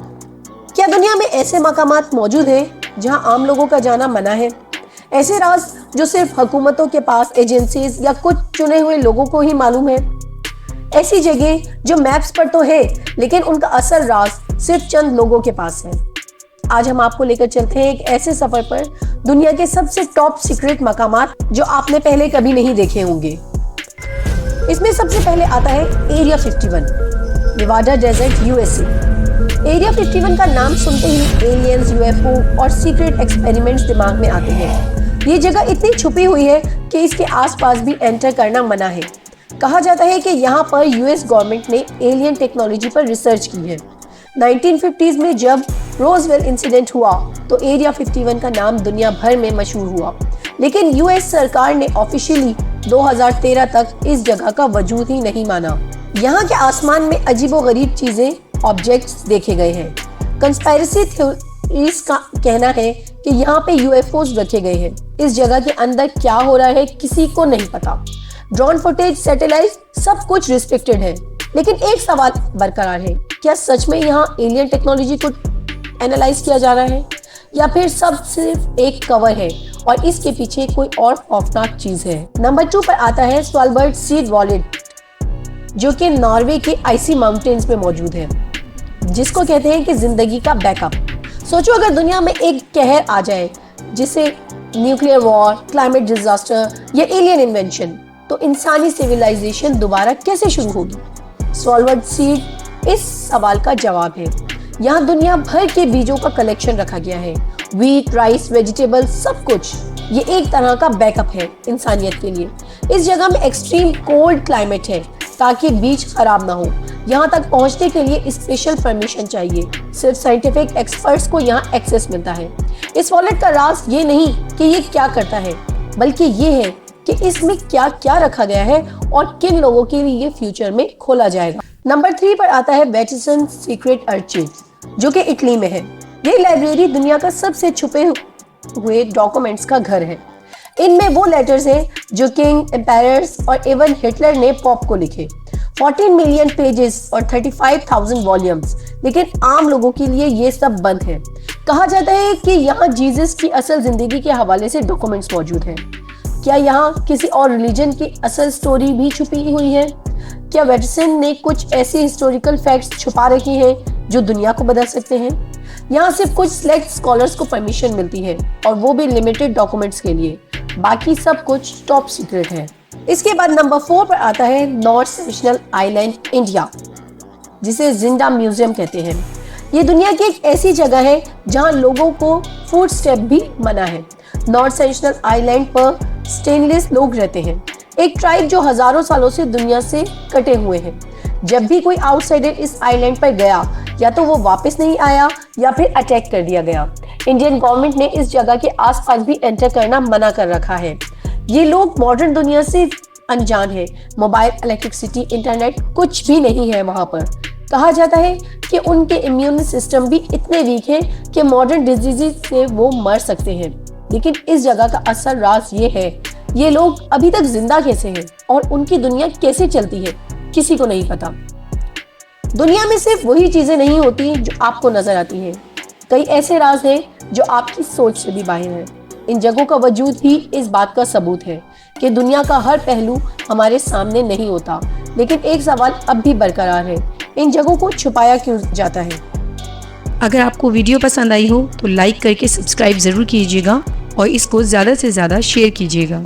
क्या दुनिया में ऐसे मकामात मौजूद हैं जहां आम लोगों का जाना मना है? ऐसे राज जो सिर्फ हुकूमतों के पास, एजेंसीज या कुछ चुने हुए लोगों को ही मालूम है? ऐसी जगह जो मैप्स पर तो है लेकिन उनका असल राज सिर्फ चंद लोगों के पास है। आज हम आपको लेकर चलते हैं एक ऐसे सफर पर दुनिया के सबसे टॉप सीक्रेट मकामात जो आपने पहले कभी नहीं देखे होंगे। इसमें सबसे पहले आता है area 51, Nevada desert, USA. Area 51 का नाम सुनते ही एलियंस, यूएफओ और सीक्रेट एक्सपेरिमेंट्स दिमाग में आते हैं। ये जगह इतनी छुपी हुई है कि इसके आसपास भी एंटर करना मना है। कहा जाता है कि यहाँ पर यूएस गवर्नमेंट ने एलियन टेक्नोलॉजी पर रिसर्च की है। 1950s में जब रोजवेल इंसिडेंट हुआ तो एरिया 51 का नाम दुनिया भर में मशहूर हुआ, लेकिन यूएस सरकार ने ऑफिशियली 2013 तक इस जगह का वजूद ही नहीं माना। यहाँ के आसमान में अजीबोगरीब चीजें, ऑब्जेक्ट्स देखे गए हैं। कंस्पायरेसी थ्योरीज का कहना है कि यहाँ पे यूएफओस रखे गए हैं। इस जगह के अंदर क्या हो रहा है किसी को नहीं पता। ड्रोन फुटेज, सैटेलाइट, सब कुछ रिस्ट्रिक्टेड है। लेकिन एक सवाल बरकरार है, क्या सच में यहाँ एलियन टेक्नोलॉजी को एनालाइज किया जा रहा है या फिर सब सिर्फ एक कवर है और इसके पीछे कोई और खौफनाक चीज है? नंबर 2 पर आता है स्वालबर्ड सीड वॉलेट, जो कि नॉर्वे के आइसी माउंटेन्स में मौजूद है, जिसको कहते हैं कि जिंदगी का बैकअप। सोचो अगर दुनिया में एक कहर आ जाए, जिसे न्यूक्लियर वॉर, क्लाइमेट डिजास्टर या एलियन इन्वेंशन, तो इंसानी सिविलाइजेशन दोबारा कैसे शुरू होगी? स्वालबर्ड सीड इस सवाल का जवाब है। यहाँ दुनिया भर के बीजों का कलेक्शन रखा गया है। व्हीट, राइस, वेजिटेबल, सब कुछ। ये एक तरह का बैकअप है इंसानियत के लिए। इस जगह में एक्सट्रीम कोल्ड क्लाइमेट है ताकि बीज खराब ना हो। यहाँ तक पहुँचने के लिए स्पेशल परमिशन चाहिए। सिर्फ साइंटिफिक एक्सपर्ट्स को यहाँ एक्सेस मिलता है। इस वॉलेट का राज ये नहीं कि ये क्या करता है, बल्कि ये है कि इसमें क्या क्या रखा गया है और किन लोगों के लिए ये फ्यूचर में खोला जाएगा। नंबर 3 पर आता है वेटिकन सीक्रेट आर्चिव, जो कि इटली में है। ये लाइब्रेरी दुनिया का सबसे छुपे हुए डॉक्यूमेंट्स का घर है। इनमें वो लेटर्स हैं जो किंग, एम्पायर्स और इवन हिटलर ने पॉप को लिखे। 14 मिलियन पेजेस और 35,000 वॉल्यूम्स। लेकिन आम लोगों के लिए ये सब बंद है। कहा जाता है कि यहाँ जीसस की असल जिंदगी के हवाले से डॉक्यूमेंट्स मौजूद हैं। क्या यहाँ किसी और रिलीजन की असल स्टोरी भी छुपी हुई है? क्या वेटिकन ने कुछ ऐसे हिस्टोरिकल फैक्ट्स छुपा रखे हैं जो दुनिया को बदल सकते हैं? यहाँ सिर्फ कुछ सिलेक्ट स्कॉलर्स को परमिशन मिलती है और वो भी लिमिटेड डॉक्यूमेंट्स के लिए। बाकी सब कुछ टॉप सीक्रेट है। इसके बाद नंबर 4 पर आता है नॉर्थ सेंटिनल आइलैंड, इंडिया, जिसे जिंदा म्यूजियम कहते हैं। ये दुनिया की एक ऐसी जगह है जहां लोगों को फूड स्टेप भी मना है। नॉर्थ सेंटिनल आइलैंड पर स्टेनलेस लोग रहते हैं, एक ट्राइब जो हजारों सालों से दुनिया से कटे हुए हैं। जब भी कोई आउटसाइडर इस आइलैंड पर गया, या तो वो वापस नहीं आया या फिर अटैक कर दिया गया। इंडियन गवर्नमेंट ने इस जगह के आसपास भी एंटर करना मना कर रखा है। ये लोग मॉडर्न दुनिया से अनजान है। मोबाइल, इलेक्ट्रिसिटी, इंटरनेट कुछ भी नहीं है वहां पर। कहा जाता है कि उनके इम्यून सिस्टम भी इतने वीक है कि मॉडर्न डिजीज से वो मर सकते हैं। लेकिन इस जगह का असल राज ये है, ये लोग अभी तक जिंदा कैसे हैं और उनकी दुनिया कैसे चलती है, किसी को नहीं पता। दुनिया में सिर्फ वही चीजें नहीं होती जो आपको नजर आती हैं। कई ऐसे राज हैं जो आपकी सोच से भी बाहर हैं। इन जगहों का वजूद ही इस बात का सबूत है कि दुनिया का हर पहलू हमारे सामने नहीं होता। लेकिन एक सवाल अब भी बरकरार है, इन जगहों को छुपाया क्यों जाता है? अगर आपको वीडियो पसंद आई हो तो लाइक करके सब्सक्राइब ज़रूर कीजिएगा और इसको ज़्यादा से ज़्यादा शेयर कीजिएगा।